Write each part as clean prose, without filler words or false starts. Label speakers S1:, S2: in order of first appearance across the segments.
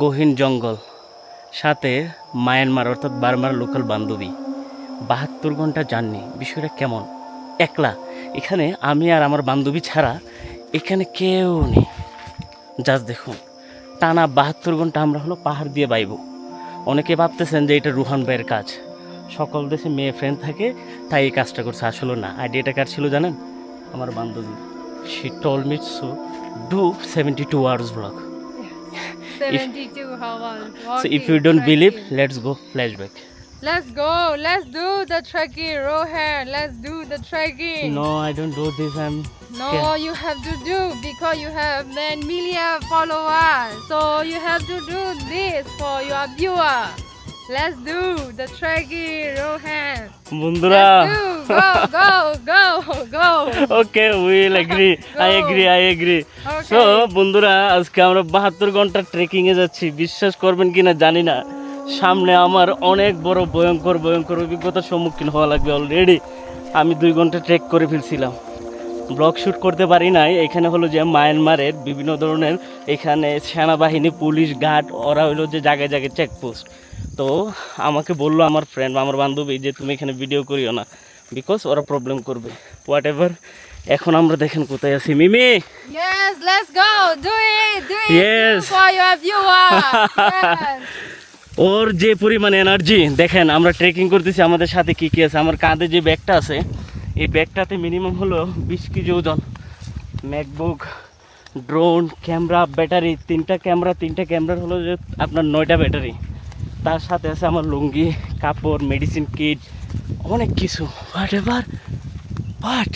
S1: গহীন জঙ্গল, সাথে মায়ানমার অর্থাৎ বার্মার লোকাল বান্ধবী, ৭২ ঘন্টা জার্নি। বিষয়টা কেমন? একলা, এখানে আমি আর আমার বান্ধবী ছাড়া এখানে কেউ নেই। জাস্ট দেখুন, টানা ৭২ ঘন্টা আমরা হলো পাহাড় দিয়ে বাইব। অনেকে ভাবতেছেন যে এটা রুহান ভাইয়ের কাজ, সকল দেশে মেয়ে ফ্রেন্ড থাকে তাই এই কাজটা করছে। আসলে না, আইডিয়াটা কার ছিল জানেন? আমার বান্ধবী। She told me to do 72 hours vlog.
S2: 72 hours
S1: So if
S2: walking,
S1: you don't believe,
S2: trekking.
S1: let's go flashback.
S2: Let's go. Let's do the trekking, Rohan. Let's do the trekking.
S1: No, I don't do this. I'm
S2: No,
S1: scared.
S2: you have to do because you have 10 million followers. So you have to do this for your viewer. Let's do the trekking, Rohan.
S1: বন্ধুরা,
S2: Let's do. Go, go, go, go.
S1: Okay, will agree, I agree.
S2: Okay.
S1: So বন্ধুরা, আজকে আমরা ৭২ ঘন্টা ট্রেকিংয়ে যাচ্ছি। বিশ্বাস করবেন কিনা জানি না, সামনে আমার অনেক বড় ভয়ঙ্কর অভিজ্ঞতার সম্মুখীন হওয়া লাগবে। অলরেডি আমি 2 ঘন্টা ট্রেক করে ফেলছিলাম, ব্লগ শ্যুট করতে পারি নাই। এখানে হলো যে মায়ানমারের বিভিন্ন ধরনের এখানে সেনাবাহিনী, পুলিশ, গার্ড, ওরা হলো যে জায়গায় জায়গায় চেকপোস্ট। তো আমাকে বললো আমার ফ্রেন্ড, আমার বান্ধবী, যে তুমি এখানে ভিডিও করিও না, বিকজ ওরা প্রবলেম করবে, হোয়াট এভার। এখন আমরা দেখেন কোথায় আছি। মিমি,
S2: Yes, let's go. Do it. Do it.
S1: Yes.
S2: For your viewer. Yes.
S1: ওর যে পরিমাণ এনার্জি দেখেন। আমরা ট্রেকিং করতেছি, আমাদের সাথে কী কী আছে। আমার কাঁধে যে ব্যাগটা আছে, এই ব্যাগটাতে মিনিমাম হলো 20 কেজি ওজন। ম্যাকবুক, ড্রোন, ক্যামেরা, ব্যাটারি, তিনটা ক্যামেরার হলো যে আপনার 9টা ব্যাটারি। তার সাথে আছে আমার লুঙ্গি, কাপড়, মেডিসিন কিট, অনেক কিছু। বাট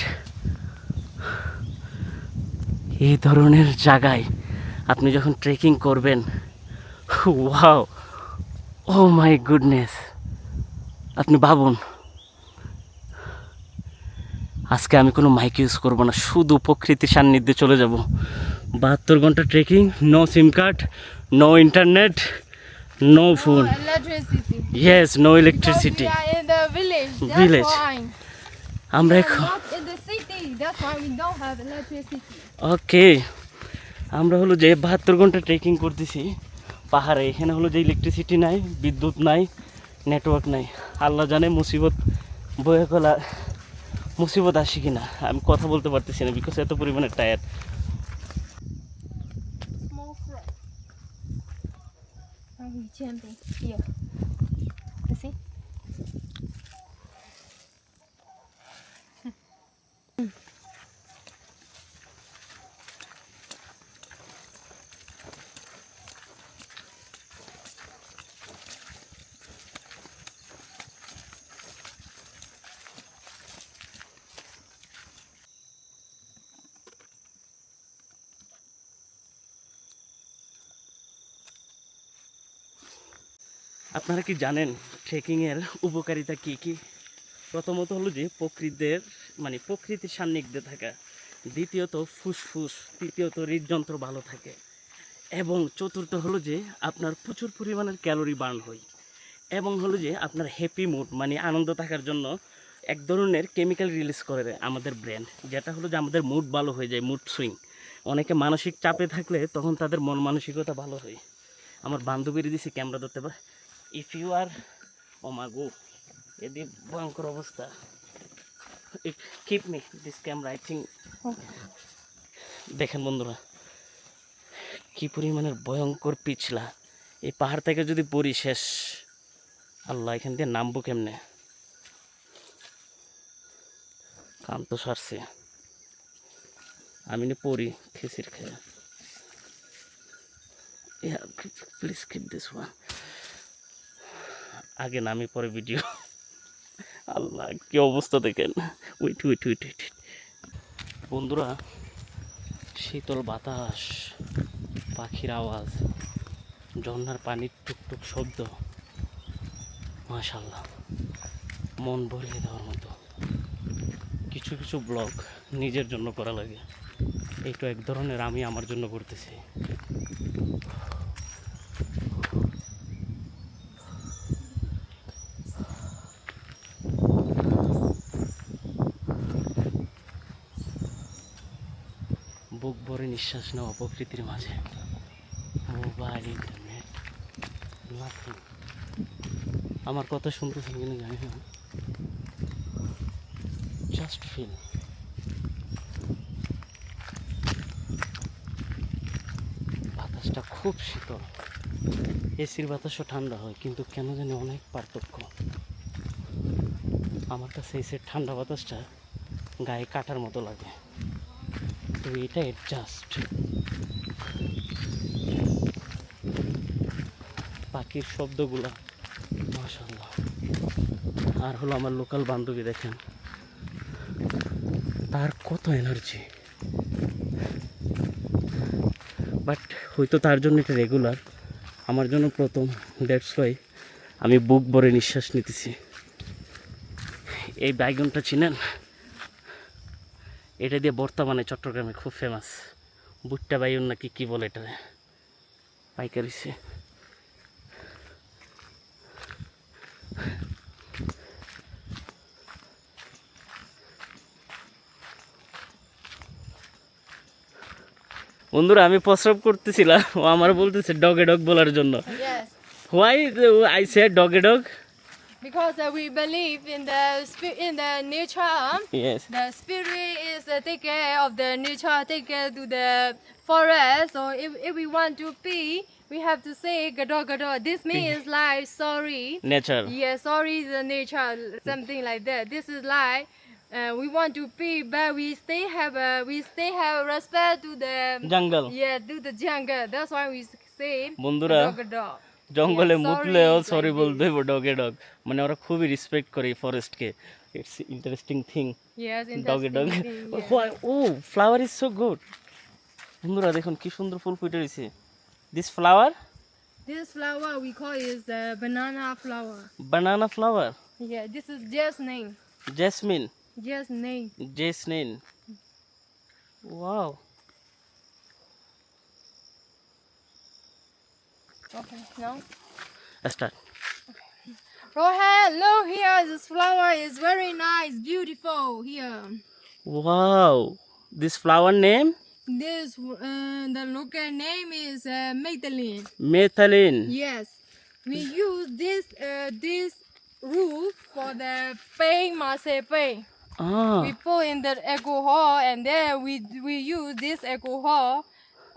S1: এই ধরনের জায়গায় আপনি যখন ট্রেকিং করবেন, ওয়াও, ও মাই গুডনেস, আপনি ভাবুন। আজকে আমি কোনো মাইক ইউজ করবো না, শুধু প্রকৃতির সান্নিধ্যে চলে যাব। ৭২ ঘন্টা trekking, no SIM card, no internet, no phone,
S2: No electricity.
S1: Yes, no
S2: Because
S1: electricity.
S2: we are in the village. That's
S1: Village.
S2: why.
S1: আমরা
S2: We are
S1: এখন
S2: not in the city. That's why we don't have electricity.
S1: ওকে, আমরা হলো যে ৭২ ঘন্টা trekking করতেছি পাহাড়ে। এখানে হলো যে ইলেকট্রিসিটি নাই, বিদ্যুৎ নাই, নেটওয়ার্ক নাই। আল্লাহ জানে মুসিবত বয়ে গলা মুসিবত আসে কিনা। আমি কথা বলতে পারতেছি না, বিকজ এত পরিমাণে tyre.
S2: Small flat. Are we jumping here? You see?
S1: আপনারা কি জানেন ট্রেকিংয়ের উপকারিতা কী কী? প্রথমত হলো যে প্রকৃতির সান্নিধ্যে থাকা, দ্বিতীয়ত ফুসফুস, তৃতীয়ত হৃদযন্ত্র ভালো থাকে, এবং চতুর্থ হলো যে আপনার প্রচুর পরিমাণের ক্যালোরি বার্ন হয়, এবং হলো যে আপনার হ্যাপি মুড, আনন্দ থাকার জন্য এক ধরনের কেমিক্যাল রিলিজ করে আমাদের ব্রেন, যেটা হলো যে আমাদের মুড ভালো হয়ে যায়, মুড সুইং। অনেকে মানসিক চাপে থাকলে তখন তাদের মন মানসিকতা ভালো হয়। আমার বান্ধবীর দিছি ক্যামেরা ধরতে পারে। ইফ ইউ আর, ও মা গো, এদি ভয়ঙ্কর অবস্থা। Keep me this camera, I think. দেখেন বন্ধুরা, কী পরিমাণের ভয়ঙ্কর পিছলা। এই পাহাড় থেকে যদি পড়ি শেষ। আল্লাহ, এখান দিয়ে নামবো কেমনে? কাম তো সারছে, আমি পড়ি খিচির খেয়ে। Please keep this one. আগে নামি পরে ভিডিও। আল্লাহ, কি অবস্থা দেখেন। উইট। বন্ধুরা, শীতল বাতাস, পাখির আওয়াজ, ঝর্ণার পানির টুকটুক শব্দ, মাশাআল্লাহ, মন ভরিয়ে দেওয়ার মতো। কিছু কিছু ব্লগ নিজের জন্য করা লাগে, এইটা এক ধরনের আমি আমার জন্য করতেছি। বুক ভরে নিঃশ্বাস নেওয়া প্রকৃতির মাঝে, মোবাইল, ইন্টারনেট, আমার কথা শুনতেছেন কিনা জানি না, জাস্ট ফিল। বাতাসটা খুব শীতল, এসির বাতাসও ঠান্ডা হয়, কিন্তু কেন জানি অনেক পার্থক্য। আমার কাছে এসির ঠান্ডা বাতাসটা গায়ে কাটার মতো লাগে, তো এটা জাস্ট। পাখির শব্দগুলো মাশাআল্লাহ। আর হলো আমার লোকাল বান্ধবী, দেখেন তার কত এনার্জি, বাট হয়তো তার জন্য এটা রেগুলার, আমার জন্য প্রথম। দ্যাটস ওয়াই আমি বুক ভরে নিঃশ্বাস নিতেছি। এই বাইগনটা চিনেন? এটা দিয়ে ভর্তা বানায়, চট্টগ্রামে খুব ফেমাস। ভুট্টা বাইগন নাকি কি বলে এটা, পাইকারিছে। বন্ধুরা আমি প্রস্রাব করতেছিলাম, ও আমার বলতেছে ডগে ডগ বলার জন্য।
S2: Yes.
S1: হোয়াই আই সে ডগে dog?
S2: Because we believe in the nature.
S1: Yes.
S2: The spirit is take care of the nature, take care to the forest. So if we want to pee, we have to say gado gado. This means like sorry.
S1: Nature.
S2: Yeah, sorry is the nature, something like that. This is like we want to pee, but we stay have respect to the
S1: জঙ্গল।
S2: yeah, to the jungle. That's why we say
S1: বন্ধুরা
S2: gado gado.
S1: জঙ্গলে
S2: Yeah,
S1: মুতলেও
S2: sorry,
S1: sorry
S2: like
S1: বলতে হইব ডগে dog, মানে ওরা খুবই respect করে এই ফরেস্টকে। It's interesting thing.
S2: Yes,
S1: ডগে
S2: interesting
S1: dog.
S2: thing, yeah.
S1: Oh flower is so good. বন্ধুরা দেখুন কি সুন্দর ফুল ফুটে রয়েছে। This flower,
S2: This flower we call is the banana flower.
S1: Banana flower,
S2: Yeah, this is just name.
S1: Jasmine,
S2: Just name.
S1: Jasmine. Wow.
S2: Okay, now.
S1: Start.
S2: Rohan, look here. This flower is very nice, beautiful here.
S1: Wow, this flower name
S2: This the local name is Magdalene.
S1: মেথালিন।
S2: Yes, we use this root for the pain masepe. We put in the alcohol and then we use this alcohol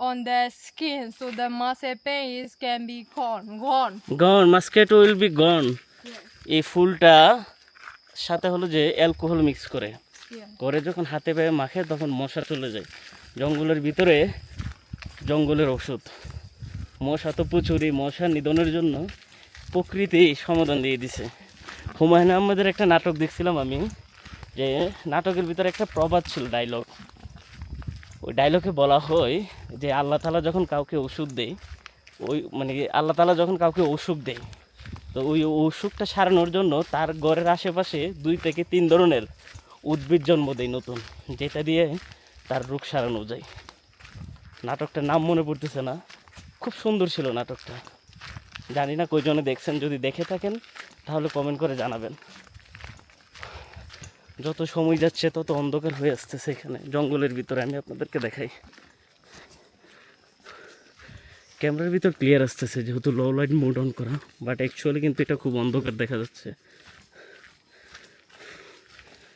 S2: on the skin so the masepe can be gone.
S1: Gone, mosquito will be gone.
S2: Yes.
S1: এই ফুলটা সাথে হলো যে alcohol mix করে,
S2: Yeah.
S1: করে যখন হাতে পায়ে মাখে তখন মশা চলে যায়। জঙ্গলের ভিতরে জঙ্গলের ওষুধ, মশা তো প্রচুরই, মশা নিধনের জন্য প্রকৃতি সমাধান দিয়ে দিছে। হুমায়ুন আহমেদের একটা নাটক দেখছিলাম আমি, যে নাটকের ভিতরে একটা প্রবাদ ছিল, ডায়লগ। ওই ডায়লগে বলা হয় যে আল্লাহ তাআলা যখন কাউকে ওষুধ দেয়, ওই মানে আল্লাহ তাআলা যখন কাউকে অসুখ দেয়, তো ওই অসুখটা সারানোর জন্য তার ঘরের আশেপাশে 2 থেকে 3 ধরনের উদ্ভিদ জন্ম দেয় নতুন, যেটা দিয়ে তার রোগ সারানো যায়। নাটকটার নাম মনে পড়তেছে না, খুব সুন্দর ছিল নাটকটা। জানি না কয়জনে দেখছেন, যদি দেখে থাকেন তাহলে কমেন্ট করে জানাবেন। যত সময় যাচ্ছে তত অন্ধকার হয়ে আসতেছে এখানে জঙ্গলের ভিতরে। আমি আপনাদেরকে দেখাই, ক্যামেরার ভিতর ক্লিয়ার আসতেছে যেহেতু লো লাইট মোড অন করা, বাট অ্যাকচুয়ালি কিন্তু এটা খুব অন্ধকার দেখা যাচ্ছে।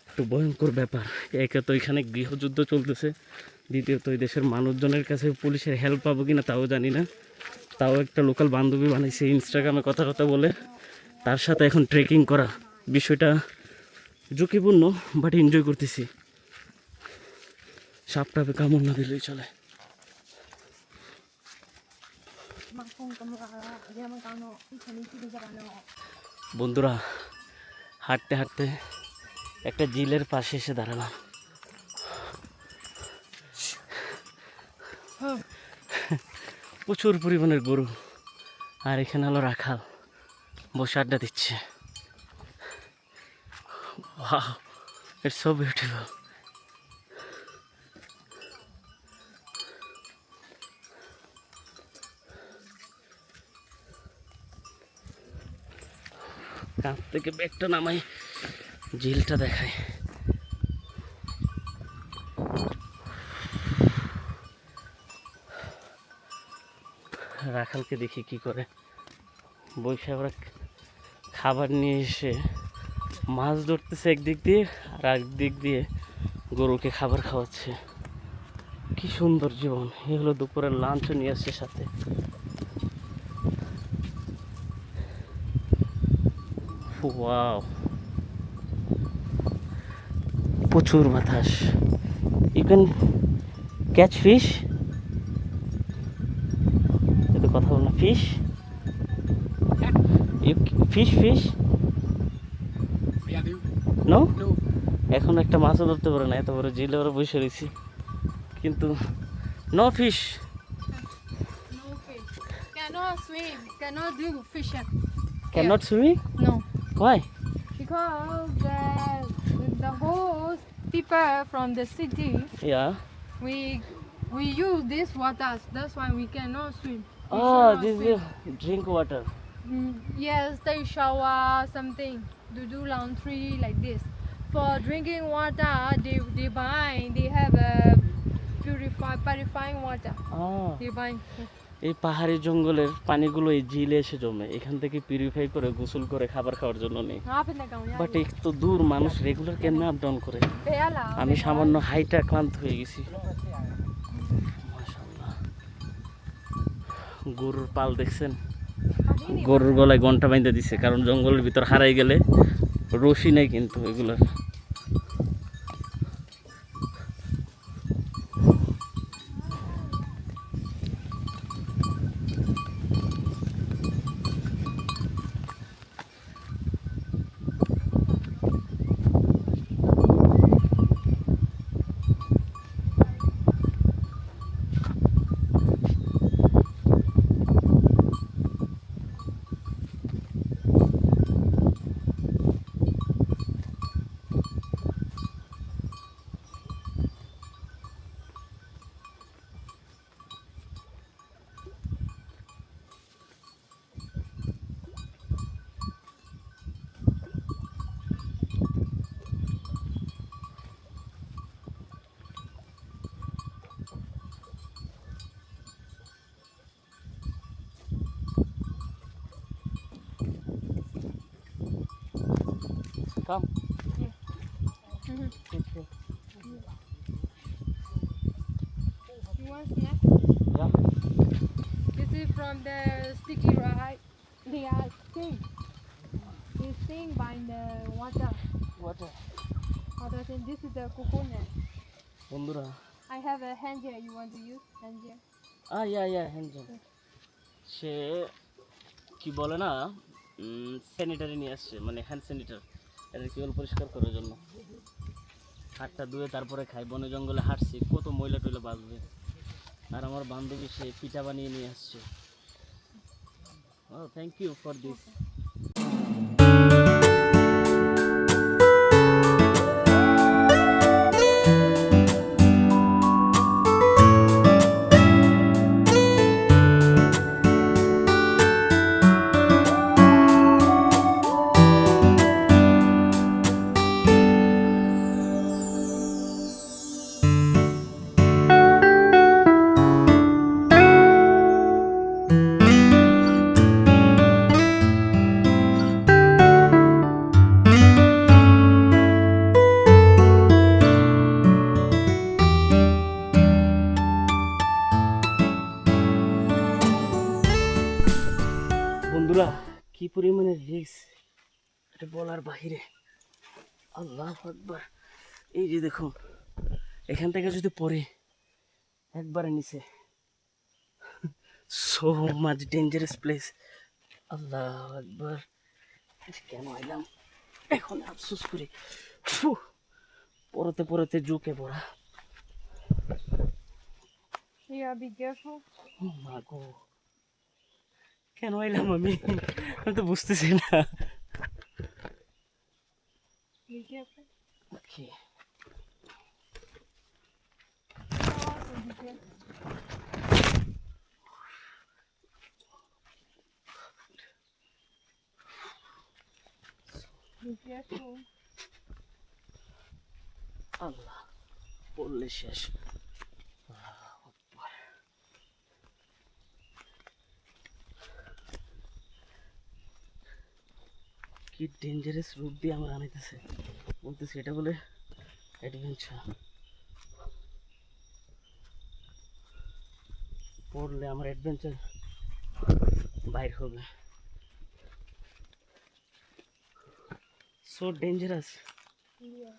S1: একটু ভয়ঙ্কর ব্যাপার। একে তো এখানে গৃহযুদ্ধ চলতেছে, দ্বিতীয়ত এই দেশের মানুষজনের কাছে পুলিশের হেল্প পাবো কিনা তাও জানি না। তাও একটা লোকাল বান্ধবী বানাইছে ইনস্টাগ্রামে কথা বলে, তার সাথে এখন ট্রেকিং করা। বিষয়টা ঝুঁকিপূর্ণ, বাট এনজয় করতেছি। সাপটাপে কামড় না দিলেই চলে। বন্ধুরা হাঁটতে হাঁটতে একটা ঝিলের পাশে এসে দাঁড়ালাম। প্রচুর পরিমাণের গরু, আর এখানে হলো রাখাল বসে আড্ডা দিচ্ছে। Wow, it's so beautiful. কাঁধ থেকে ব্যাগটা নামাই, ঝিলটা দেখাই। রাখালকে দেখি কি করে, বৈশাখ ওরা খাবার নিয়ে এসে মাছ ধরতেছে একদিক দিয়ে আর একদিক দিয়ে গরুকে খাবার খাওয়াচ্ছে। কি সুন্দর জীবন। এগুলো দুপুরের লাঞ্চও নিয়ে আসছে সাথে। ওয়াও, প্রচুর বাতাস। You can catch fish. এত কথা বল না। Fish, you fish fish
S3: Yeah, do.
S1: No.
S3: No.
S1: এখন একটা মাছও ধরতে পারে না, এত বড় জিলে ওরা বসে রয়েছি, কিন্তু no fish.
S2: No fish. Cannot swim. Cannot do fishing.
S1: Cannot swimming.
S2: No.
S1: Why?
S2: Because the whole people from the city,
S1: yeah,
S2: we use this water. That's why we cannot swim. We
S1: ah,
S2: should not
S1: this
S2: swim.
S1: is drink water.
S2: Yes, take shower, something to do laundry like this. For drinking water, they have a purifying water.
S1: Ah,
S2: They buy.
S1: এই পাহাড়ি জঙ্গলের পানিগুলো এই ঝিলে এসে জমে, এখান থেকে পিউরিফাই করে গোসল করে খাবার খাওয়ার জন্য নেই। বাট একটু দূর মানুষ রেগুলার কেমনে আপ ডাউন করে। আমি সামান্য হাইটা ক্লান্ত হয়ে গেছি। মাশাআল্লাহ। গরুর পাল দেখছেন? গরুর গলায় ঘন্টা বাইন্ধে দিছে, কারণ জঙ্গলের ভিতর হারাই গেলে রশি নেই কিন্তু এগুলোর। Come.
S2: You want snack?
S1: Yeah.
S2: This is from the sticky right. They are sting. They sting by the water.
S1: Water.
S2: Other than this is the coconut.
S1: বন্ধুরা,
S2: I have a hand here. You want to use hand here?
S1: ইয়া হ্যান্ডজেল। সে কি বলে না, sanitary নিয়ে আসছে, মানে hand স্যানিটার, এটা কেবল পরিষ্কার করার জন্য। হাতটা ধুয়ে তারপরে খাই। বনে জঙ্গলে হাঁটছি, কত ময়লা টয়লা বাঁচবে। আর আমার বান্ধবী সে পিঠা বানিয়ে নিয়ে আসছে। ও থ্যাংক ইউ ফর দিস। বন্ধুরা, কি পরিমাণে রিস্ক এটা বলার বাহিরে। আল্লাহু আকবার। এই যে দেখুন, এখান থেকে যদি পড়ে একবারে নিচে, সো মাচ ডেঞ্জারাস প্লেস। আল্লাহু আকবার। কেন আইলাম এখন আফসোস করি। পড়তে পড়তে ঝুঁকে পড়া।
S2: Yeah, be careful.
S1: ও মা গো, কেন আইলাম আমি তো বুঝতেছি না।
S2: Be careful.
S1: Okay,
S2: Also be careful. Be careful.
S1: আল্লাহ, পড়লে শেষ। আল্লাহু আকবার। কি ডেঞ্জারাস রূপ দিয়ে আমার আনাইতেছে, বলতেছি এটা বলে অ্যাডভেঞ্চার। পড়লে আমার অ্যাডভেঞ্চার বাইর হবে। So dangerous.
S2: Yeah.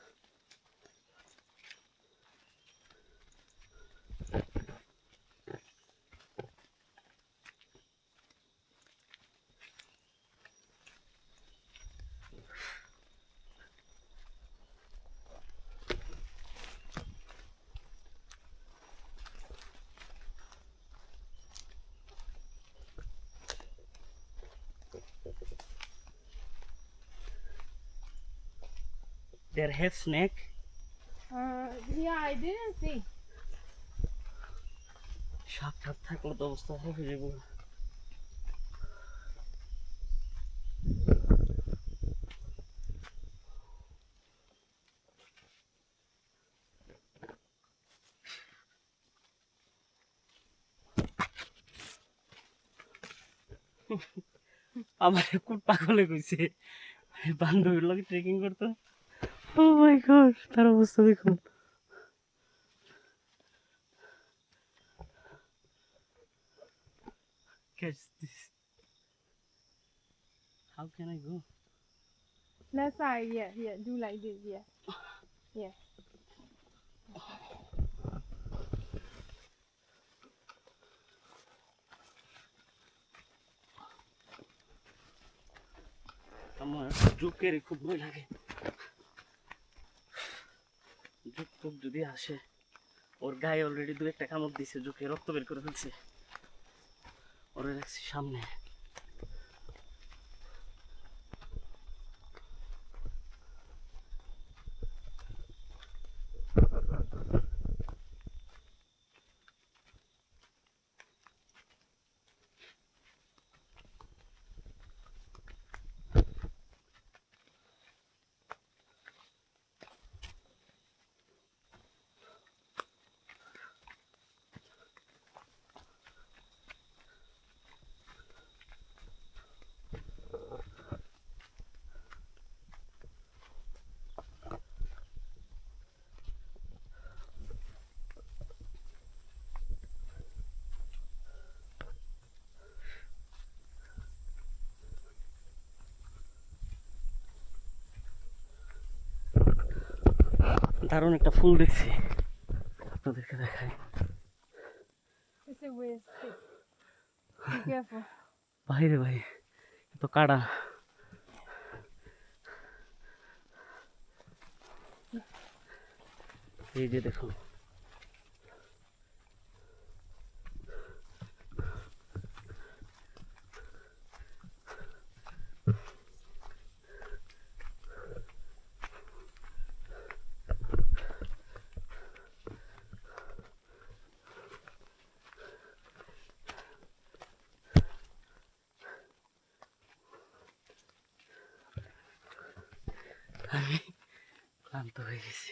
S1: There have snake.
S2: Yeah, I didn't see.
S1: সাপ টাপ থাকলে তো অবস্থা হয়ে যাবো। আমার কোন পাগলে কইছে বান্ধবীর লগে ট্রেকিং করতে। ও মাই গড, তার অবস্থা দেখুন। Catch this. How can I go?
S2: Left side, yeah, do like this, yeah.
S1: আমার জোকের খুব ভয় লাগে। জোক টোক যদি আসে, ওর গায়ে অলরেডি দু একটা কামড় দিছে, জোকে রক্ত বের করে ফেলছে। ওরে রাখছি সামনে। দারুণ একটা ফুল দেখছি, আপনাদেরকে দেখাই।
S2: It's a weird stick. Be careful.
S1: বাইরে ভাই, তো কাড়া। এই যে দেখুন, আমি ক্লান্ত হয়ে গেছি।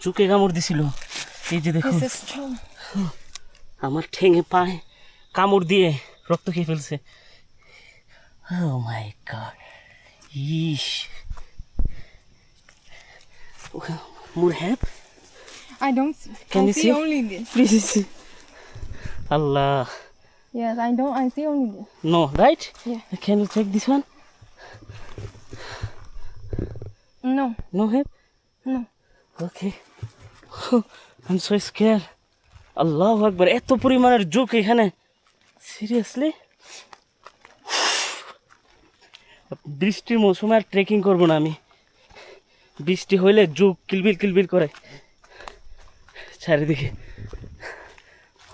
S1: চুকে কামড় দিছিল, এই যে দেখুন।
S2: This is true.
S1: আমার ঠেঙে পায়ে কামড় দিয়ে রক্ত খেয়ে ফেলছে। ও মাই গড, ইস। More help,
S2: I don't see.
S1: Can
S2: I
S1: you
S2: see
S1: see?
S2: only this.
S1: Please. Allah,
S2: Yes, I see only this.
S1: No right.
S2: Yeah.
S1: Can you check this one?
S2: No,
S1: no help?
S2: no.
S1: Okay, I am so scare. আল্লাহু আকবার, এত পরিমাণের joke এখানে, seriously. বৃষ্টির মৌসুমে আর trekking করবো না আমি। বৃষ্টি হইলে জোক কিলবিল কিলবিল করে চারিদিকে।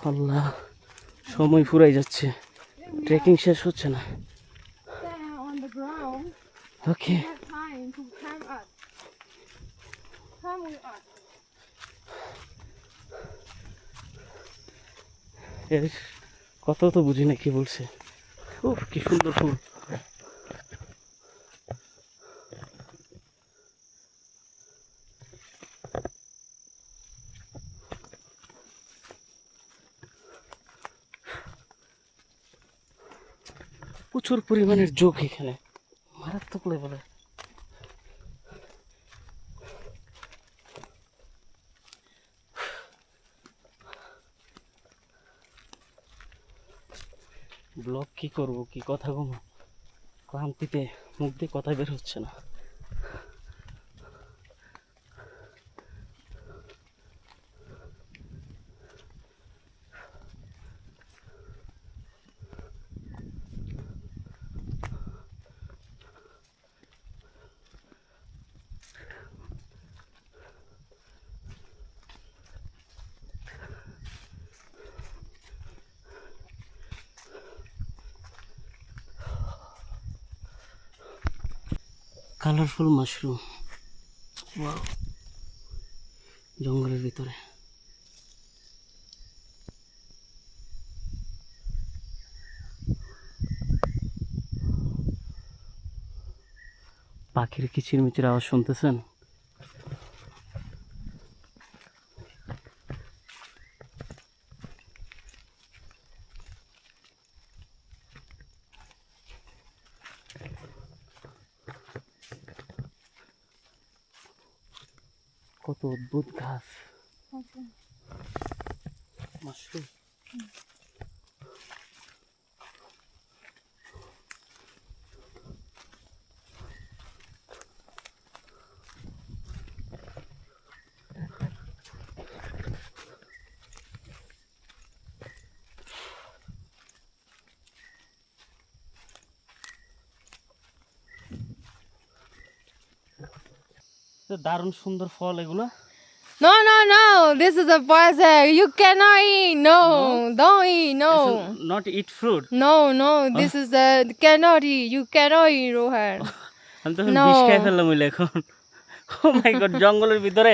S1: আল্লাহ, সময় ফুরাই যাচ্ছে, ট্রেকিং শেষ হচ্ছে না।
S2: Stand on the ground.
S1: Okay,
S2: Have time to climb up. Come with us.
S1: এর কত তো বুঝি না কি বলছে। উফ কি সুন্দর ফুল। প্রচুর পরিমাণের যোগ এখানে, মারাত্মক লেভেলের। ব্লগ কি করব, কি কথা বলবো, ক্লান্তিতে মুখ দিয়ে কথা বের হচ্ছে না। কালারফুল মাশরুম, ওয়াও, জঙ্গলের ভিতরে। পাখির কিচিরমিচির আওয়াজ শুনতেছেন? কত অদ্ভুত গাছ, মাশরুম। দারুণ সুন্দর ফল এগুলো।
S2: No, no, no. This is a poison. You cannot eat. No, don't eat. No.
S1: Not it fruit.
S2: No, no. This is the cannot eat. You cannot eat, Rohan.
S1: আমি তখন
S2: No.
S1: বিষ খাই ফেললাম ওইলে এখন। ও মাই গড, জঙ্গলের ভিতরে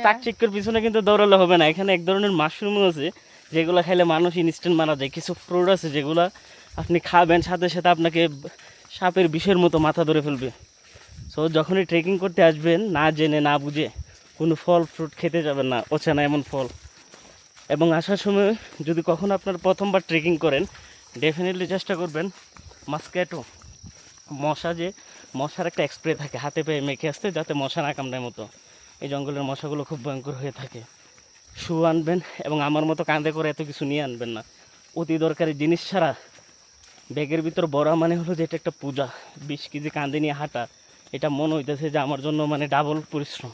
S1: চাকচিক্যের পিছনে কিন্তু দৌড়ালে হবে না। এখানে এক ধরনের মাশরুমও আছে যেগুলো খাইলে মানুষ ইনস্ট্যান্ট মারা যায়। কিছু ফ্রুট আছে যেগুলো আপনি খাবেন সাথে সাথে আপনাকে সাপের বিষের মতো মাথা ধরে ফেলবে। সো যখনই ট্রেকিং করতে আসবেন, না জেনে না বুঝে কোনো ফল ফ্রুট খেতে যাবেন না, অচেনা এমন ফল। এবং আসার সময় যদি কখনো আপনার প্রথমবার ট্রেকিং করেন, ডেফিনেটলি চেষ্টা করবেন মাস্কেটো, মশার একটা স্প্রে থাকে, হাতে পেয়ে মেখে আসতে যাতে মশা না কামড়ায় মতো। এই জঙ্গলের মশাগুলো খুব ভয়ঙ্কর হয়ে থাকে। শু আনবেন এবং আমার মতো কাঁধে করে এত কিছু নিয়ে আনবেন না। অতি দরকারি জিনিস ছাড়া ব্যাগের ভিতর বড়া মানে হলো যে এটা একটা পূজা। 20 কেজি কাঁধে নিয়ে হাঁটা, এটা মনে হইতেছে যে আমার জন্য মানে ডাবল পরিশ্রম,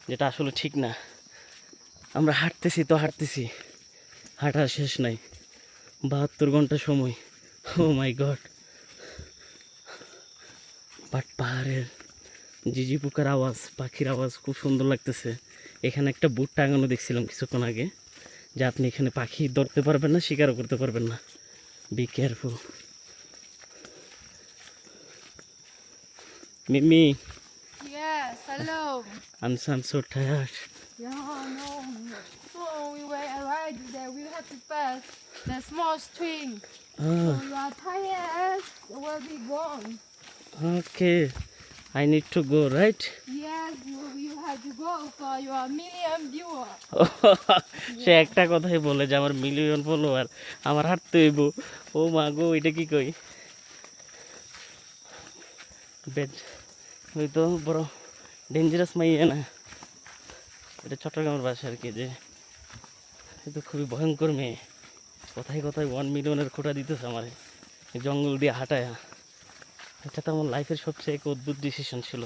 S1: যেটা আসলে ঠিক না। আমরা হাঁটতেছি তো হাঁটতেছি, হাঁটার শেষ নাই। 72 ঘন্টা সময়, ও মাই গড। বাট পাহাড়ের ঝিঝি পোকার আওয়াজ, পাখির আওয়াজ খুব সুন্দর লাগতেছে। এখানে একটা বুট টাঙানো দেখছিলাম কিছুক্ষণ আগে, যে আপনি এখানে পাখি ধরতে পারবেন না, শিকারও করতে পারবেন না, be careful. Mimi,
S2: Yes, hello.
S1: I'm so tired.
S2: Yeah, no. So we were arrived there. We had to pass the small stream. So
S1: Oh,
S2: you are tired. You will be gone.
S1: okay. I need to go, right?
S2: Yes, you have to go for your million viewer.
S1: সে একটা কথাই বলে যে আমার million follower, আমার হাঁটতে হইব। ও মা গো, এটা কি কই? বেড ওই তো বড় ডেঞ্জারাস মাইয়া না, এটা চট্টগ্রামের বাসা আর কি। যে এ তো খুবই ভয়ঙ্কর মেয়ে, কোথায় কোথায় 1 মিলিয়নের খোঁটা দিতেছে আমার এই জঙ্গল দিয়ে হাঁটায়। এটা তো আমার লাইফের সবচেয়ে এক অদ্ভুত ডিসিশন ছিল।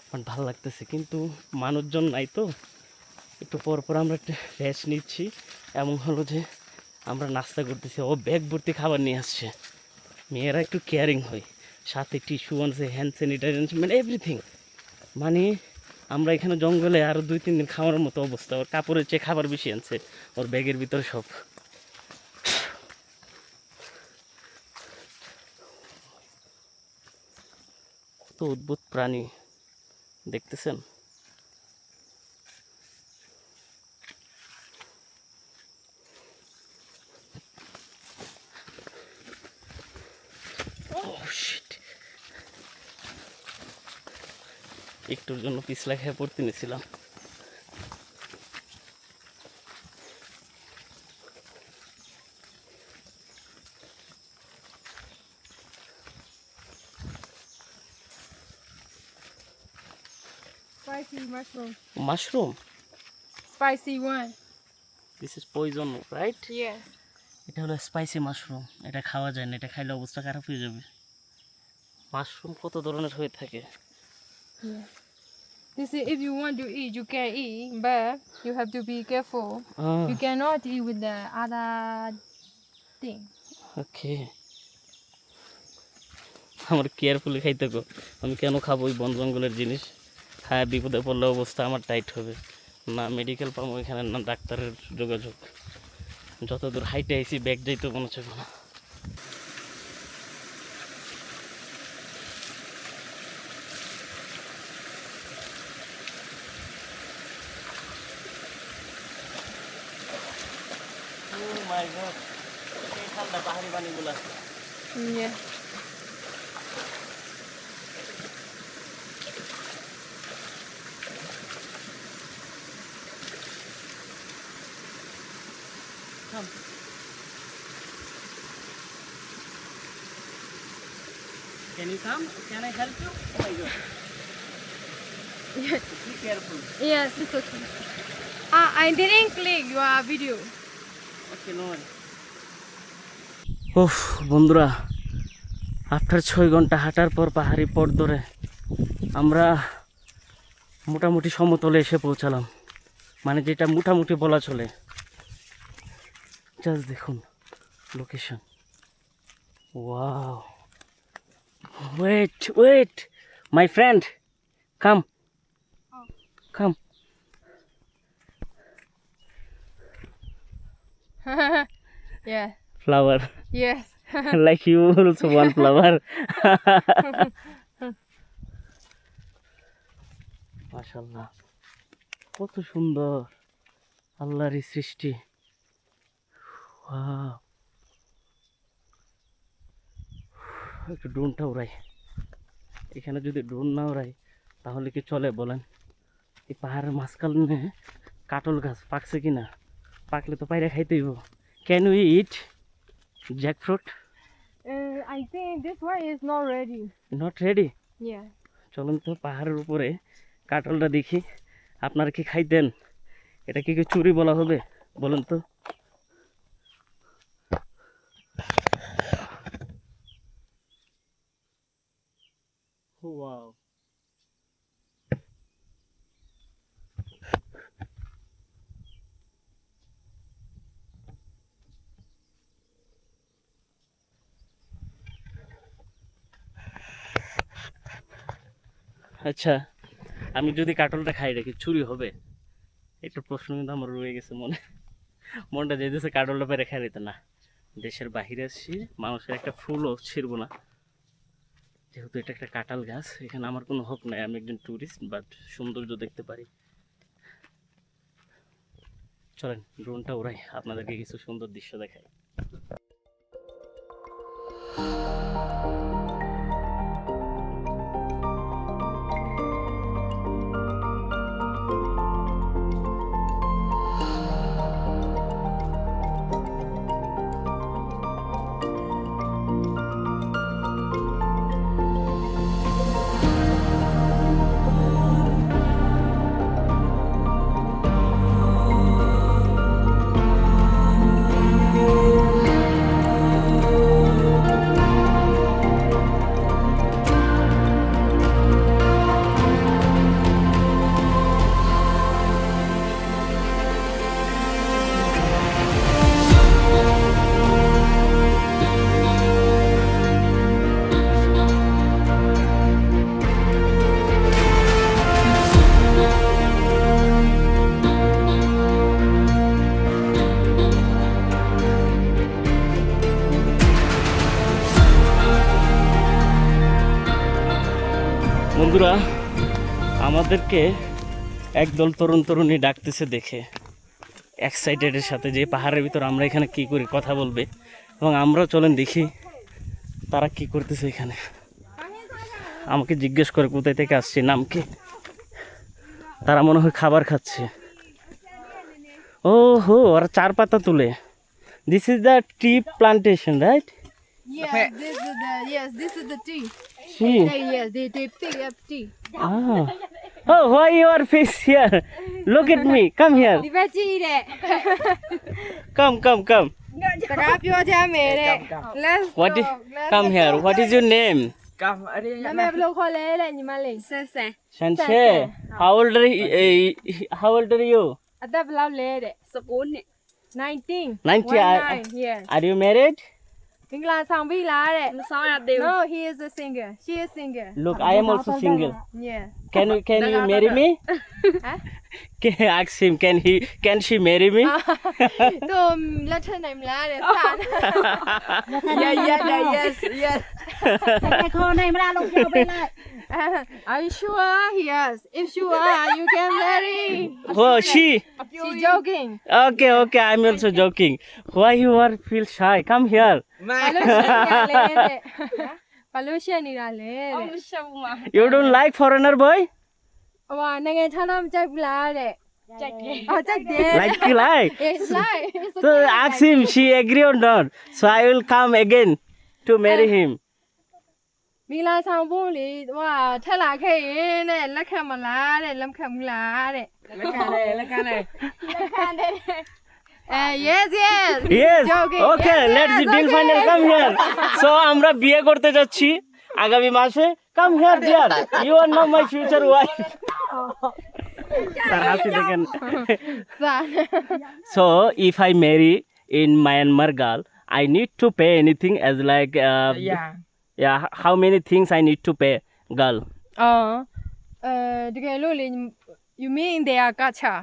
S1: আমার ভালো লাগতেছে, কিন্তু মানুষজন নাই তো। একটু পর পর আমরা একটা রেস্ট নিচ্ছি। এমন হলো যে আমরা নাস্তা করতেছি, ও ব্যাগ ভর্তি খাবার নিয়ে আসছে। মেয়েরা একটু কেয়ারিং হয়, সাথে টিস্যু আনছে, হ্যান্ড স্যানিটাইজার আনছে, মানে এভরিথিং। মানে আমরা এখানে জঙ্গলে আরও 2-3 দিন খাওয়ার মতো অবস্থা। ওর কাপড়ের চেয়ে খাবার বেশি আনছে, ওর ব্যাগের ভিতরে সব। কত অদ্ভুত প্রাণী দেখতেছেন। শিট, একটুর জন্য পিছলা খেয়ে পড়তে নিয়েছিলাম।
S2: Spicy mushroom.
S1: Mushroom,
S2: Spicy one.
S1: This is poison right?
S2: Yeah.
S1: এটা হলো স্পাইসি মাশরুম, এটা খাওয়া যায় না, এটা খাইলে অবস্থা খারাপ হয়ে যাবে। মাশরুম কত ধরনের হয়ে থাকে।
S2: Yeah. This is if you want to eat, you can eat, but you have to be careful. You cannot eat with the other thing.
S1: ওকে, আমার কেয়ারফুলি খাইতে গো। আমি কেন খাবো ওই বন জঙ্গলের জিনিস? খায় বিপদে পড়লে অবস্থা আমার টাইট হবে। না মেডিকেল পাবো এখানে, না ডাক্তারের যোগাযোগ। যতদূর হাইটে আইসি ব্যাগ যাইতে মনে হচ্ছে না। ঠান্ডা পাহাড়ি পানিগুলা।
S2: Yeah.
S1: Come. Can you come? Can I help you? Oh my God. Be careful.
S2: Yes, it's okay. I didn't click your video.
S1: Okay, no worry. উফ বন্ধুরা, আফটার 6 ঘন্টা হাঁটার পর পাহাড়ি পথ ধরে আমরা মোটামুটি সমতলে এসে পৌঁছালাম, মানে যেটা মোটামুটি বলা চলে। জাস্ট দেখুন location. Wow, wait wait my friend, come come.
S2: Yeah.
S1: Flower
S2: Yes.
S1: like you also want flower. মাশাআল্লাহ, কত সুন্দর আল্লাহর সৃষ্টি। ওয়াও, একটু ড্রোনটা উড়াই। এখানে যদি ড্রোন না উড়াই তাহলে কি চলে বলেন? এই পাহাড়ের মাঝখানে কাটল গাছ পাকছে কিনা, পাকলে তো পায়রা খাইতে হইব। Can we eat jackfruit?
S2: I think this one is not ready.
S1: Not ready.
S2: Yeah.
S1: চলুন তো পাহাড়ের উপরে কাটলটা দেখি। আপনারা কি খাইতেন? এটা কি চুরি বলা হবে বলুন তো? ওয়াও, আচ্ছা আমি যদি কাটলটা খাই এটা কি চুরি হবে? একটা প্রশ্ন কিন্তু আমার রয়ে গেছে মনে। মনটা যেতেছে কাটলটা পেরে খাই দিতে না। দেশের বাহিরে আসছি, মানুষের একটা ফুলও ছিড়বো না, যেহেতু এটা একটা কাঁঠাল গাছ। এখানে আমার কোনো হক নাই, আমি একজন ট্যুরিস্ট, বাট সৌন্দর্য দেখতে পারি। চলেন ড্রোনটা উড়াই, আপনাদেরকে কিছু সুন্দর দৃশ্য দেখাই। বন্ধুরা, আমাদেরকে একদল তরুণ তরুণী ডাকতেছে দেখে এক্সাইটেডের সাথে যে পাহাড়ের ভিতর আমরা এখানে কি করি কথা বলবে, এবং আমরাও চলেন দেখি তারা কি করতেছে এখানে আমাকে জিজ্ঞেস করে কোথায় থেকে আসছে নাম কি তারা মনে হয় খাবার খাচ্ছে ও হো ওরা চার পাতা তুলে this is the T plantation right
S2: This is the tea.
S1: T
S2: Yes, they pick up tea.
S1: ah oh why your face here look at me come here
S2: ဒီဘက်ကြည့်တဲ့
S1: come
S2: စကားပြောချမ်းမယ်တဲ့ Let's
S1: what is
S2: go,
S1: come here what is your name
S3: Cầm ở đây
S2: နာမည်ဘယ်လိုခေါ်လဲတဲ့ညီမလေးဆန်းဆန်း
S1: Shanshe how old are you
S2: အသက်ဘယ်လောက်လဲတဲ့19နှစ်19
S1: 90
S2: yeah
S1: are you married
S2: မင်္ဂလာဆောင်ပြီလားတဲ့မဆောင်ရသေးဘူး No he is a singer she is singer
S1: look I am also single
S2: yeah
S1: can you marry me
S2: ဟမ်
S1: ask him can she marry me
S2: တို့လက်ထပ်နိုင်မလားတဲ့စာ yes
S4: แต่คอในไม่ได้ลงเที่ยวไปเลย
S2: Are you sure yes if sure you can marry
S1: oh she
S2: she joking
S1: okay I'm also joking why you are feel shy come here
S2: ဘာလို့ရှက်နေတာလဲတဲ့ဘာလို့ရှက်နေတာလဲတဲ့
S1: you don't like foreigner boy
S2: ဟိုနိုင်ငံခြားသားမကြိုက်ဘူးလားတဲ့ကြိုက်တယ်အော်ကြိုက်တယ်
S1: like
S2: it's like
S1: so ask him she agree or not so I will come again to marry him
S2: မီလာဆောင်ဖို့လေဟိုထက်လာခဲ့ရင်တဲ့လက်ခံမလားတဲ့လက်ခံမလားတဲ့
S3: Lấy ca này, lấy ca này.
S2: yes
S1: yes
S2: Joking.
S1: okay
S2: Yes,
S1: let's
S2: yes,
S1: deal
S2: okay.
S1: final come here so আমরা বিয়ে করতে যাচ্ছি আগামী মাসে come here dear you are not my future wife তার হাসি দেখেন so if I marry in Myanmar girl I need to pay anything as like
S3: Yeah.
S1: how many things I need to pay girl
S2: တကယ်လို့လေ you mean they are gacha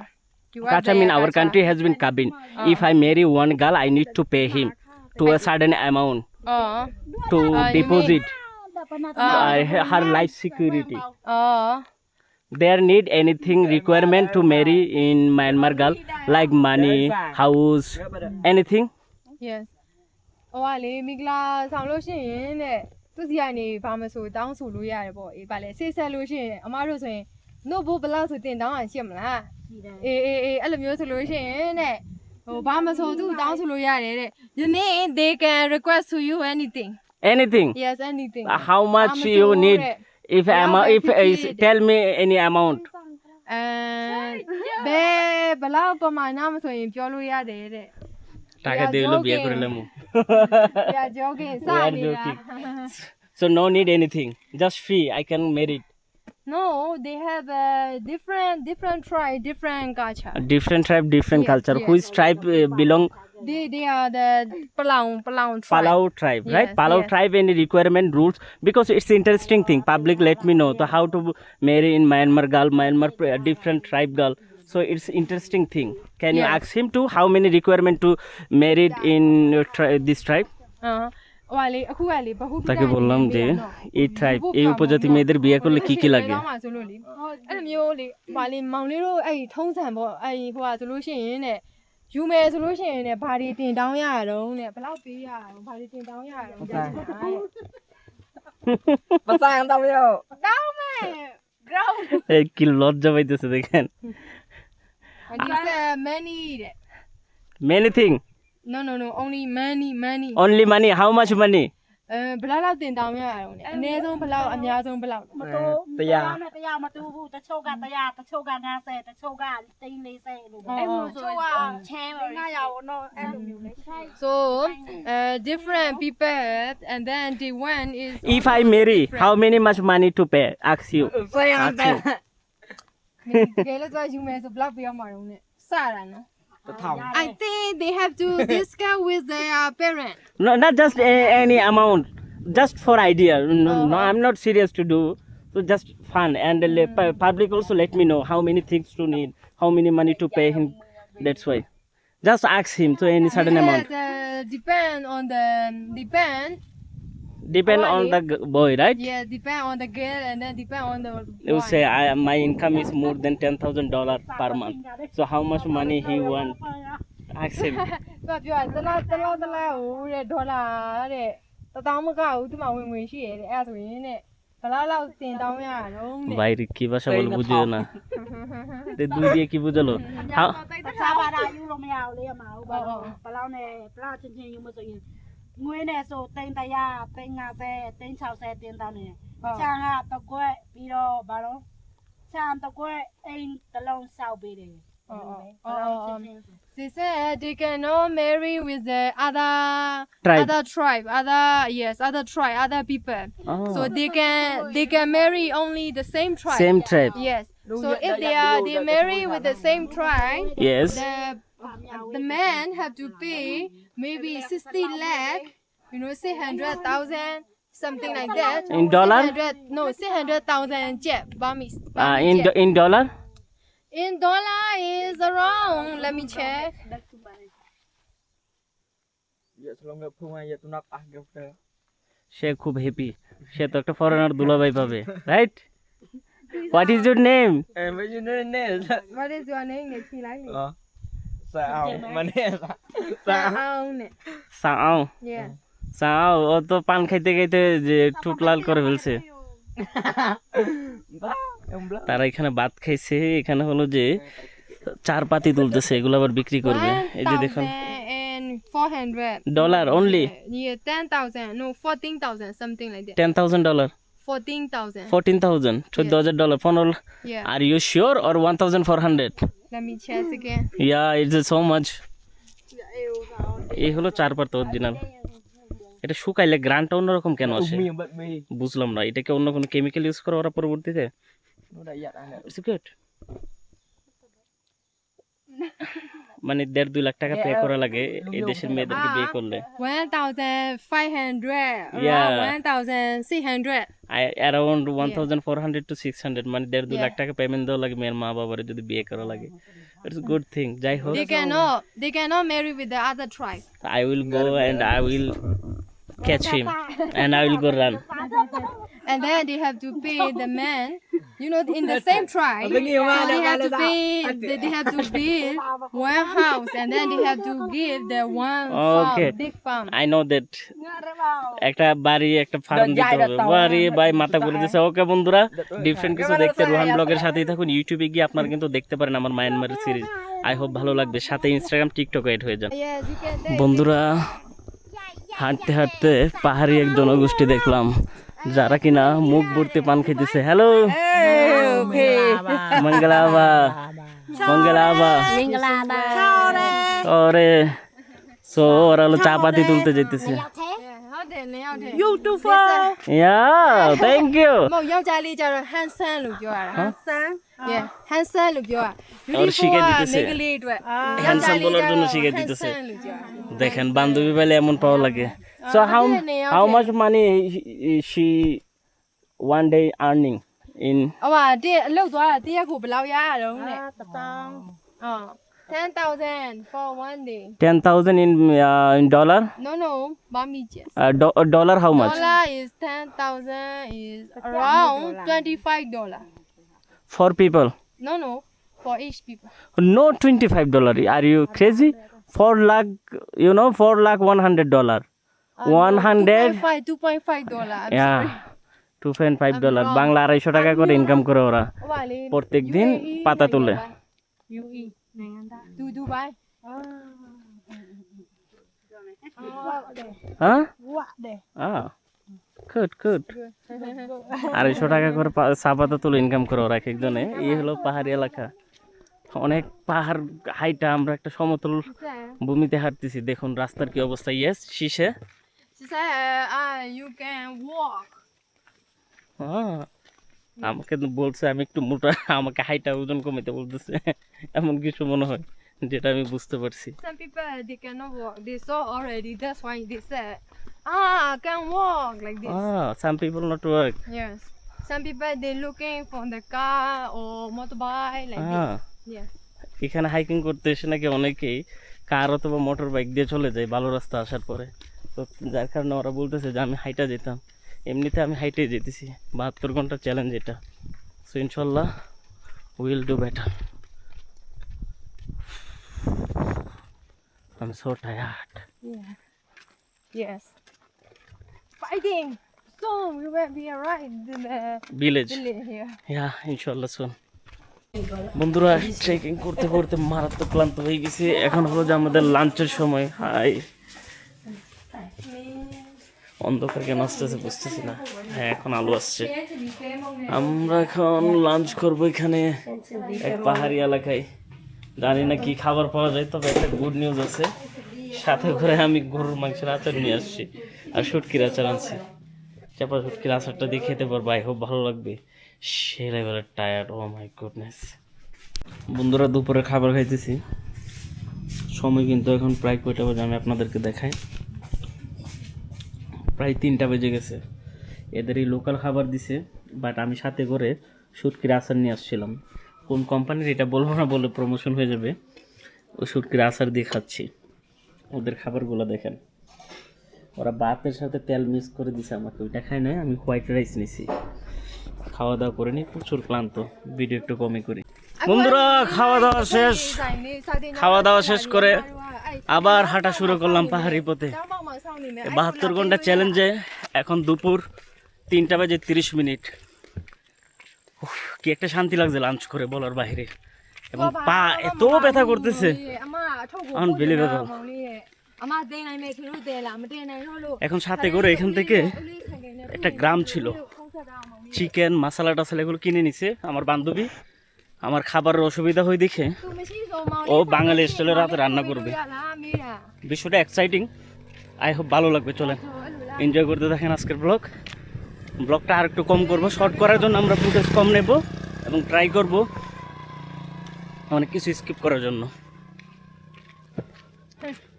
S1: Kacha mean our country has been cabin if I marry one girl I need to pay him to a certain amount to
S2: you
S1: deposit her life security there need anything requirement to marry in Myanmar girl like money house anything
S2: yes ဟိုကလေမိဂလာဆောင်လို့ရှိရင်တဲ့သူစီကနေဘာမဆိုတောင်းဆိုလို့ရတယ်ပေါ့အေးဗာလေဆေးဆက်လို့ရှိရင်အမားတို့ဆိုရင် no ဘဘလောက်ဆိုတင်တောင်းအောင်ရှင်းမလားအေးအဲ့လိုမျိုးဆိုလို့ရှိရင်တဲ့ဟိုဘာမဆိုသူတောင်းဆိုလို့ရတယ်တဲ့ you need they can request to you anything
S1: anything
S2: yes anything
S1: how much you need if tell me any amount
S2: ဘလောက်ပမာဏမဆိုရင်ပြောလို့ရတယ်တဲ့
S1: টাকা দিয়ে হলো বিয়ে করে লেমু
S2: we are joking
S1: we are joking so no need anything just free I can marry it.
S2: no they have a different tribe different culture
S1: different tribe different
S2: Yes,
S1: culture
S2: yes.
S1: which tribe belong
S2: they are the Palau tribe
S1: Palau tribe right
S2: Yes,
S1: Palau
S2: yes.
S1: tribe any requirement rules because it's interesting thing public let me know so how to marry in Myanmar girl Myanmar different tribe girl so it's interesting thing can you
S2: Yes.
S1: ask him to how many requirement to married in this tribe
S2: ဟိုလေအခုကလေဘဟုတ
S1: তাকে বললাম যে এই tribe এই উপজাতি মেয়েদের বিয়ে করলে কি কি লাগে
S2: ဆိုလို့လေအဲ့လိုမျိုးလေဟိုလေမောင်လေးတို့အဲ့ထုံးစံပေါ့အဲ့ဟိုကဆိုလို့ရှိရင်တဲ့ယူမယ်ဆိုလို့ရှိရင်တဲ့ဘာတွေတင်တောင်းရအောင်တဲ့ဘယ်လောက်ပေးရအောင်ဘာတွေတင်တောင်းရအောင်တဲ့
S3: Bà sang tao vô.
S2: တောင်းမယ် ground
S1: এই কি লজ্জা পাইতেছে দেখেন
S2: ဒီစmany တဲ့
S1: many thing
S2: no only money
S1: only money how much money
S2: ဘယ်လောက်တင်တောင်းရအောင်လဲအနည်းဆုံးဘယ်လောက်အများဆုံးဘယ်လောက်
S4: มาตู้ตะยามาตู้ผู้ตะโชกันตะยาตะโชกันงาเสตะโชกันตีนเลยเสลูกไอ้ผู้โชว่าแชร์ง่ายยาวเนาะไอ้ลูกอยู่เลยใช่
S2: so different people and then the one is
S1: if I marry how many much money to pay ask you
S3: Sang
S1: ask you
S2: ကဲလို့သွားယူမယ်ဆိုဘယ်လောက်ပေးရမှာတော့နဲ့စတာနော်
S3: Tao thòng.
S2: I think they have to discuss with their parents.
S1: no not just any amount just for idea no I'm not serious to do so just fun and public also let me know how many things to need how many money to pay him that's why just ask him to any certain amount
S2: Depend on the
S1: depend on the boy right
S2: depend on the girl and then depend on the
S1: you
S2: boy.
S1: say my income is more than $10,000 per month so how much money he want ask him
S2: သူကပြောတလားဟိုတဲ့ဒေါ်လာတဲ့ 1000 မကဘူးဒီမှာဝင်ဝင်ရှိရတယ်အဲ့ဒါဆိုရင်တဲ့ဘယ်လောက်တင်တောင်းရတော့တဲ့
S1: বাইরে কি ভাষা বলে বুঝিও না তে দুই দিয়ে কি বুঝালো how
S4: ภาษาဘာသာယူလို့မရဘူးလေအမဟုတ်ပါဘူးဘလောက်နဲ့ဘလောက်ချင်းချင်းယူမဆိုရင်ငွေနဲ့ဆိုတိန်100တိန်50တိန်60တင်တောင်းနေချမ်းကတကွက်ပြီးတော့ဘာလို့ချမ်းတကွက်အိမ်တစ်လုံးစောက်ပေးတယ်
S2: They said they cannot marry with the other
S1: Tribe.
S2: other tribe, other tribe, other people.
S1: Oh.
S2: So they can marry only the same tribe.
S1: Same tribe.
S2: Yes. So if they marry with the same tribe,
S1: Yes.
S2: the man have to pay maybe 60 lakh, 600,000, something like that.
S1: In dollar?
S2: 600,000 jeb, Burmese.
S1: In dollar?
S2: In dollar is around, let me check.
S3: Ya selong nggak punya ya tunak ah gitu.
S1: সে খুব happy সে তো একটা foreigner দুলাভাই পাবে right what is your name
S3: What you doing there?
S2: What is your name? She like me.
S3: Sao? Mana?
S1: সাও
S2: Yeah.
S1: সাও ও তো পান খাইতে খাইতে যে ঠোঁট লাল করে ফেলছে তারা এখানে ভাত খাইছে এখানে হলো যে চার পাতি তুলতেছে এগুলো আবার বিক্রি করবে এই যে দেখুন
S2: 1,400.
S1: Dollar only
S2: Yeah, 10,000. No, 14,000, something like that.
S1: $10,000
S2: 14,000.
S1: 14,000 $14,000 15
S2: Yeah.
S1: Are you sure or 1,400
S2: Let me check again.
S1: Yeah, it's so much এই হলো চার পাতা অরিজিনাল এটা শুকাইলে গ্রানটা অন্যরকম কেন আসে
S3: Umi yang buat mi.
S1: বুঝলাম না এটাকে অন্য কোনো কেমিক্যাল ইউজ করে ওরা পরবর্তীতে
S3: Udah ya anak.
S1: It's good মানে 1.5-2 লাখ টাকা পে করা লাগে এই দেশের মেয়েদেরকে বিয়ে করলে
S2: 1,500.
S1: Yeah.
S2: Around 1,600.
S1: অ্যারাউন্ড 1,400 to 600 মানে 1.5-2 লাখ টাকা পেমেন্ট দেওয়া লাগে মেয়ের মা বাবার যদি বিয়ে করা লাগে ইটস গুড থিং যাই হোক
S2: They cannot marry with the other tribe.
S1: I will go and I will catch him and I will go run
S2: And then they have to pay the man, in the same tribe. So they have to pay, they have to build one house, and then they have to give the one
S1: Okay.
S2: farm, big farm.
S1: I know that একটা বাড়ি একটা farm দিতে হবে বাড়ি by মাথা ঘুরে দিছে ওকে বন্ধুরা ডিফারেন্ট কিছু দেখতে রোহান ব্লগের সাথেই থাকুন ইউটিউবে গিয়ে আপনারা কিন্তু দেখতে পারেন আমার মায়ানমারের সিরিজ আই হোপ ভালো লাগবে সাথে ইনস্টাগ্রাম টিকটক এড হয়ে যান
S2: Yes, you can.
S1: বন্ধুরা হাঁটতে হাঁটতে পাহাড়ি এক জনগোষ্ঠী দেখলাম যারা কিনা মুখ ভর্তি পান খেতেছে হ্যালো মঙ্গলাবা মঙ্গলাবা ওরে সো ওরা হলো চা পাতি তুলতে যেতেছে
S2: YouTuber.
S1: Yeah thank you
S2: မဟုတ်ယောက်ျားလေးကျတော့ handsome လို့ပြောရတာ handsome yeah handsome လို့ပြောရ
S1: আর শিখে দিতেছে।
S2: မိန်းကလေးအတွက်
S1: হ্যান্ডসাম বলার জন্য শিখে দিতেছে
S2: handsome လို့ပြောရ
S1: দেখেন বান্ধবী পেলে এমন পাওয়া লাগে so how much money she one day earning in
S2: ဟိုပါတဲ့အလုပ်သွားတာတရက်ကိုဘယ်လောက်ရရတော့နဲ့ 10,000 for one day
S1: 10,000 in dollar
S2: no Burmese
S1: dollar how much
S2: dollar is 10,000 is around $25
S1: for people
S2: no for each people
S1: no $25 are you crazy 4 lakh $4 lakh $100 $100
S2: $2.5
S1: yeah $2.5 Bangla 250 টাকা করে income করে ওরা
S2: ဟိုပါလေ
S1: প্রত্যেকদিন পাতা তোলে
S2: UE နိုင်ငံသားဒူဘိုင်း
S1: হ্যাঁ
S4: What
S1: good 250 টাকা করে চা পাতা তুলে ইনকাম করে ওরা এক একজনে এই হলো পাহাড়ি এলাকা অনেক পাহাড় হাইটা আমরা একটা সমতল ভূমিতে হাঁটতেছি দেখুন রাস্তার কি অবস্থা ইয়েস শীষে
S2: She said, you can walk.
S1: আমাকে তো বলছে আমি একটু মোটা আমাকে হাইটা ওজন কমাইতে বলতেছে এমন কিছু মনে হয় যেটা আমি বুঝতে পারছি
S2: Some people, they cannot walk. They saw already. That's why they said, can walk like this.
S1: some people not work
S2: Yes. Some people, they looking for the car or motorbike like this. Yeah.
S1: এখানে hiking করতে এসে নাকি অনেকেই কার অথবা motor bike দিয়ে চলে যায় ভালো রাস্তা আসার পরে তো যার কারণে ওরা বলতেছে যে আমি হাইটা যেতাম এমনিতে আমি হাইটে যেতেছি 72 ঘন্টা চ্যালেঞ্জ এটা সো ইনশাল্লাহ will do better I am so tired
S2: Yeah. Yes. I think soon we will be arrived in the
S1: village
S2: village here.
S1: ইয়া ইনশাআল্লাহ সুন। বন্ধুরা ট্রেকিং করতে করতে মারাত্মক ক্লান্ত হয়ে গেছি, এখন হলো যে আমাদের লাঞ্চের সময়। হাই অন্ধকার কেন আসতেছে বুঝতেছি না। হ্যাঁ এখন আলো আসছে। আমরা এখন লাঞ্চ করবো এখানে এক পাহাড়ি এলাকায়। জানি না কি খাবার পাওয়া যায়, তবে একটা গুড নিউজ আছে, সাথে করে আমি গরুর মাংসের আচার নিয়ে আসছি আর শুটকির আচার আনছি। চাপা শুটকির আচারটা দিয়ে খেতে পারবো, আই হোপ ভালো লাগবে। সে লেভেলের টায়ার্ড, ও মাই গুডনেস। বন্ধুরা দুপুরে খাবার খাইতেছি, সময় কিন্তু এখন প্রায় কয়টা বাজে আমি আপনাদেরকে দেখাই। প্রায় 3টা বেজে গেছে। এদেরই লোকাল খাবার দিছে, বাট আমি সাথে করে শুটকির আচার নিয়ে আসছিলাম। কোন কোম্পানির এটা বলবো না, বলে প্রমোশন হয়ে যাবে। ওই শুটকির আচার দিয়ে খাচ্ছি। ওদের খাবারগুলো দেখেন, ওরা ভাতের সাথে তেল মিক্স করে দিছে আমাকে, ওইটা খাই নাই, আমি হোয়াইট রাইস নিছি। খাওয়া দাওয়া করে নি, প্রচুর ক্লান্ত, ভিডিও একটু কমই করি। বন্ধুরা খাওয়া দাওয়া শেষ, খাওয়া দাওয়া শেষ করে আবার হাঁটা শুরু করলাম পাহাড়ি পথে। 72 ঘন্টা চ্যালেঞ্জে এখন দুপুর 3টা বেজে 30 মিনিট। উফ, কি একটা শান্তি লাগছে লাঞ্চ করে বলার বাইরে, এবং পা এত ব্যথা করতেছে আনবিলিভেবল। এখন সাথে করে এখান থেকে একটা গ্রাম ছিল, চিকেন মশলা টাসালা এগুলো কিনে নিছে আমার বান্ধবী। আমার খাবারের অসুবিধা হয়ে দেখে ও বাঙালি স্টাইলে রাতে রান্না করবে। বিষয়টা এক্সাইটিং, আই হোপ ভালো লাগবে। চলেন এনজয় করতে দেখেন আজকের ব্লগটা আর একটু কম করবো, শর্ট করার জন্য আমরা ফুটেজ কম নেব এবং ট্রাই করব অনেক কিছু স্কিপ করার জন্য।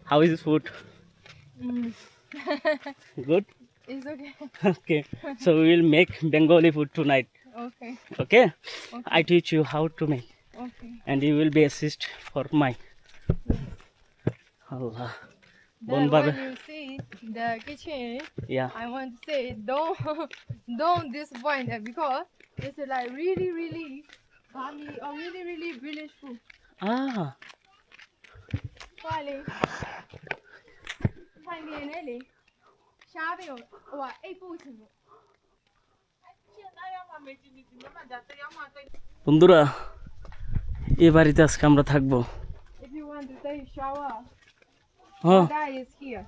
S1: How is food? Good?
S2: It's okay.
S1: Okay. So we will make Bengali food tonight.
S2: Okay.
S1: Okay? I teach you how to make,
S2: Okay.
S1: and you will be assist for my. Allah.
S2: Then
S1: Bon
S2: when
S1: Baba.
S2: you see the kitchen,
S1: Yeah.
S2: I want to say don't disappoint them because it's like really Bali or really village food.
S1: Ah.
S2: Bali. Find me an alley. Shabby or 8 boots.
S1: বন্ধুরা এই বাড়িতে আজকে আমরা থাকবো।
S2: If you want to take shower,
S1: হ্যাঁ,
S2: that is here.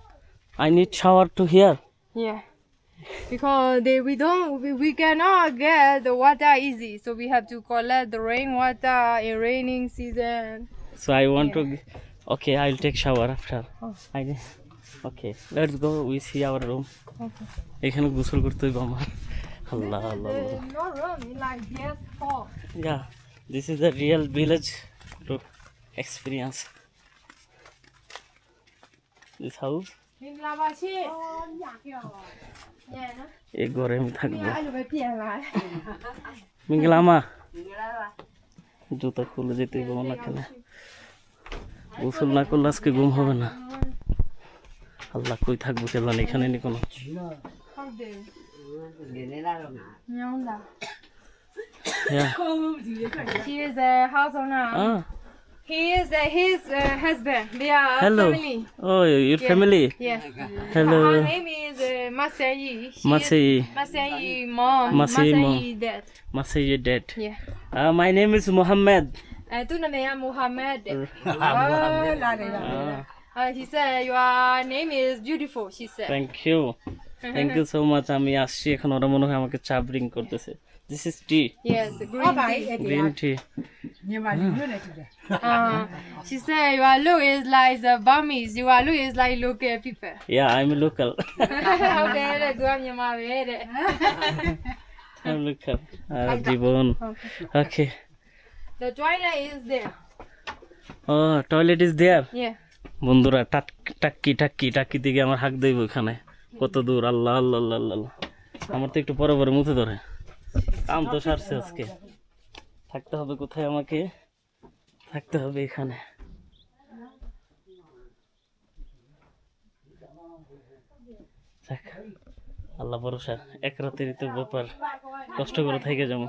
S1: I need shower to here.
S2: Yeah. Because we cannot get the water easy, so we have to collect the rainwater in raining season.
S1: So I want to. Okay, I'll take shower after. Okay, let's go. We see our room.
S2: Okay.
S1: এখানে গোসল করতে হইব আমার। আল্লাহ আল্লাহ।
S2: There's no room in like guest hall.
S1: Yeah, this is the real village to experience. This house.
S2: In Lavashi. Yeah, no?
S1: এই ঘরে আমি থাকবো।
S2: I will be alive.
S1: মিঙ্গলামা জুতা খুলে যেতে হইব না কেন? গোসল না করলে আজকে ঘুম হবে না। আল্লাহ কই থাকবো কে জানে, এখানে নি কোনো।
S2: How do? Nyonda.
S1: Yeah.
S2: He is a house owner.
S1: Ah,
S2: He is his husband. They are a
S1: hello.
S2: family.
S1: Oh, your family.
S2: Yes.
S1: Hello.
S2: Her name is Masai.
S1: Masai.
S2: Masai mom.
S1: Masai mom.
S2: dad.
S1: Masai your dad.
S2: Yeah.
S1: My name is Muhammad.
S2: Tu nama dia Muhammad.
S1: Ah,
S2: He said your name is beautiful. She said.
S1: thank you. Thank you so much. আমি আসছি এখন, ওরা মনে হয় আমাকে চা bring করতেছে। This is tea.
S2: Yes, green tea.
S1: Green tea.
S2: She said your look is like the Burmese. Your look is like local people.
S1: Yeah, I'm local.
S2: Okay, let's go to my bed.
S1: I'm local. Jibon. Okay.
S2: The toilet is there.
S1: Oh, toilet is there.
S2: Yeah.
S1: বন্ধুরা টাক্কি দিকে আমার হাঁক দেব ওখানে, কত দূর। আল্লাহ আল্লাহ আল্লাহ আল্লাহ। আমার তো একটু পরে পরে মুখে ধরে, কাম তো সারছে আজকে। থাকতে হবে কোথায়? আমাকে থাকতে হবে এখানে। আল্লাহ ভরসা, এক রাতেরই তো ব্যাপার, কষ্ট করে থেকে যাবো।